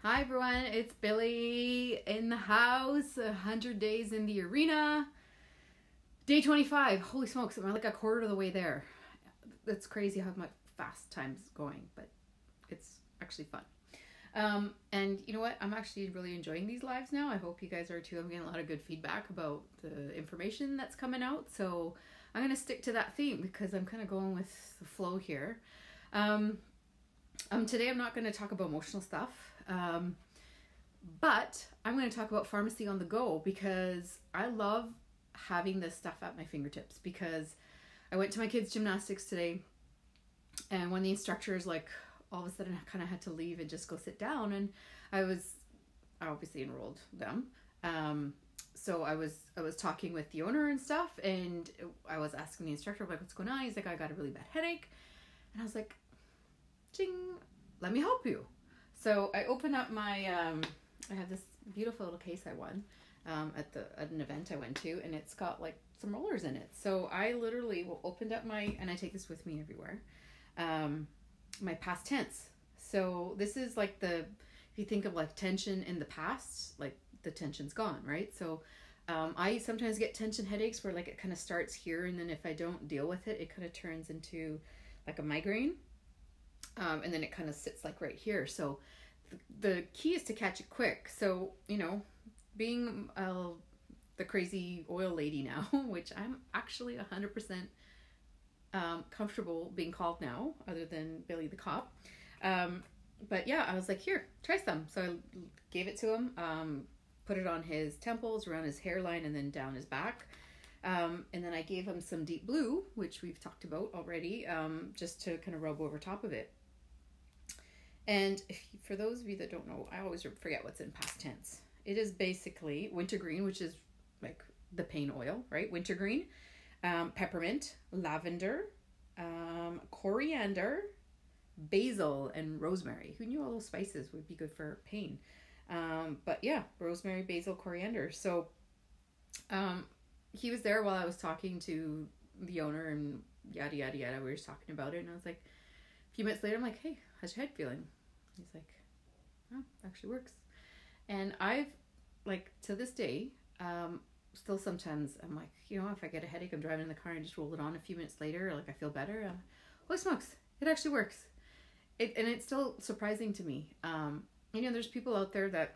Hi everyone, it's Billy in the house, 100 days in the arena. Day 25, holy smokes, I'm like a quarter of the way there. It's crazy how much fast time's going, but it's actually fun. And you know what, I'm actually really enjoying these lives now. I hope you guys are too. I'm getting a lot of good feedback about the information that's coming out, so I'm going to stick to that theme because I'm kind of going with the flow here. Today I'm not going to talk about emotional stuff. But I'm going to talk about pharmacy on the go because I love having this stuff at my fingertips, because I went to my kids' gymnastics today, and when the instructors all of a sudden I kind of had to leave and just go sit down, and I obviously enrolled them. So I was talking with the owner and stuff, and I was asking the instructor what's going on. He's like, I got a really bad headache. And I was like, ching, let me help you. So I open up my, I have this beautiful little case I won at an event I went to, and it's got some rollers in it. So I literally opened up and I take this with me everywhere, my past tense. So this is if you think of tension in the past, the tension's gone, right? So I sometimes get tension headaches where it kind of starts here, and then if I don't deal with it, it kind of turns into a migraine. And then it kind of sits right here. So the key is to catch it quick. So, being the crazy oil lady now, which I'm actually 100% comfortable being called now, other than Billy the cop. But yeah, I was like, here, try some. So I gave it to him, put it on his temples, around his hairline, and then down his back. And then I gave him some deep blue, which we've talked about already, just to kind of rub over top of it. And for those of you that don't know, I always forget what's in past tense. It is basically wintergreen, which is the pain oil, right? Wintergreen, peppermint, lavender, coriander, basil, and rosemary. Who knew all those spices would be good for pain? But yeah, rosemary, basil, coriander. So he was there while I was talking to the owner, and yada, yada, yada. We were just talking about it, and I was like, a few minutes later, I'm like, hey, how's your head feeling? He's like, oh, actually works. And I've, to this day, still sometimes I'm like, if I get a headache, I'm driving in the car and just roll it on a few minutes later, I feel better. Holy smokes, it actually works. And it's still surprising to me. There's people out there that,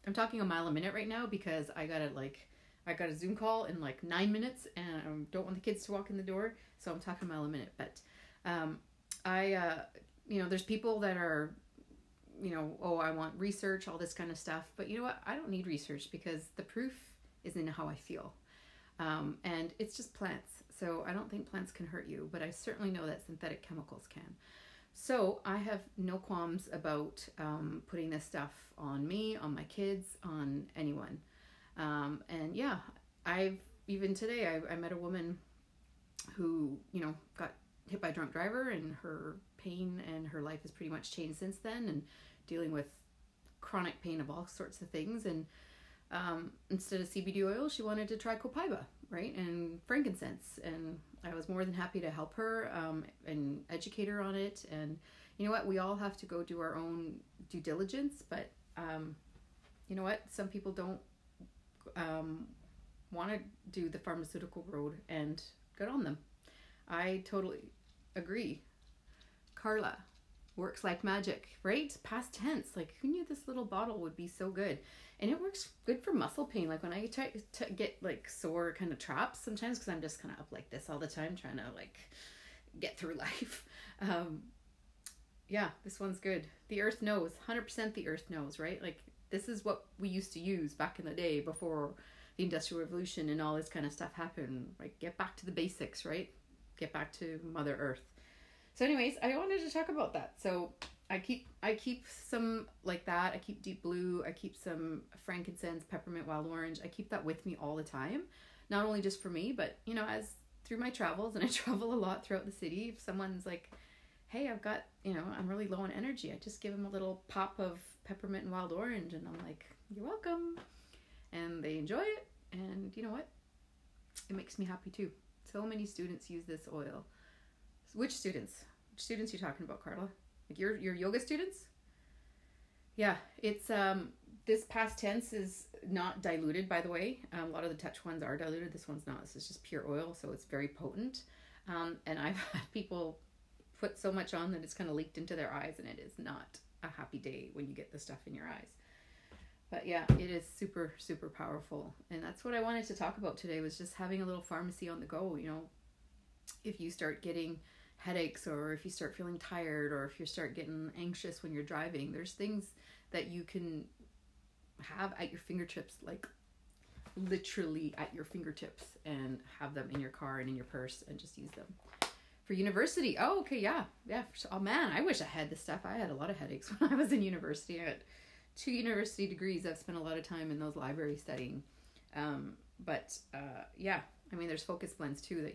I'm talking a mile a minute right now because I got a Zoom call in 9 minutes, and I don't want the kids to walk in the door, so I'm talking a mile a minute. But there's people that are, I want research, all this kind of stuff. But you know what? I don't need research because the proof is in how I feel. And it's just plants. So I don't think plants can hurt you, but I certainly know that synthetic chemicals can. So I have no qualms about putting this stuff on me, on my kids, on anyone. And yeah, even today, I met a woman who, got hit by a drunk driver, and her pain and her life has pretty much changed since then, and dealing with chronic pain of all sorts of things. And instead of CBD oil, she wanted to try copaiba, right? And frankincense. And I was more than happy to help her and educate her on it. And you know what? We all have to go do our own due diligence, but you know what? Some people don't want to do the pharmaceutical road, and good on them. I totally agree. Carla, works like magic, right? Past tense. Who knew this little bottle would be so good? And it works good for muscle pain. When I try to get sore kind of traps sometimes, because I'm just kind of up like this all the time, trying to get through life. Yeah, this one's good. The earth knows. 100% the earth knows, right? This is what we used to use back in the day before the Industrial Revolution and all this kind of stuff happened. Get back to the basics, right? Get back to Mother Earth. So anyways, I wanted to talk about that. So I keep some like that. I keep deep blue. I keep some frankincense, peppermint, wild orange. I keep that with me all the time. Not only just for me, but as through my travels, and I travel a lot throughout the city, if someone's like, hey, I've got, I'm really low on energy, I just give them a little pop of peppermint and wild orange, and I'm like, you're welcome. And they enjoy it, and you know what? It makes me happy too. So many students use this oil. Which students? Which students are you talking about, Carla? Your yoga students? Yeah, it's this past tense is not diluted, by the way. A lot of the touch ones are diluted. This one's not. This is just pure oil, so it's very potent. And I've had people put so much on that it's kind of leaked into their eyes, and it is not a happy day when you get the stuff in your eyes. But yeah, it is super, super powerful. And that's what I wanted to talk about today, was just having a little pharmacy on the go. You know, if you start getting headaches, or if you start feeling tired, or if you start getting anxious when you're driving, there's things that you can have at your fingertips, like literally at your fingertips, and have them in your car and in your purse and just use them. For university, oh, okay, yeah. Oh man, I wish I had this stuff. I had a lot of headaches when I was in university. I had 2 university degrees. I've spent a lot of time in those libraries studying. Yeah, I mean, there's focus blends too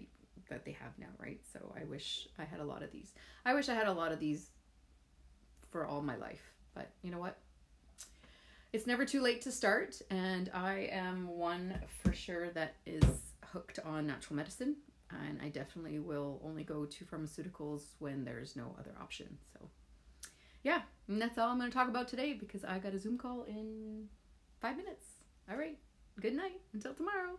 that they have now, right? So I wish I had a lot of these. I wish I had a lot of these for all my life. But you know what? It's never too late to start, and I am one for sure that is hooked on natural medicine, and I definitely will only go to pharmaceuticals when there's no other option. So yeah, and that's all I'm going to talk about today, because I got a Zoom call in 5 minutes. All right, good night until tomorrow.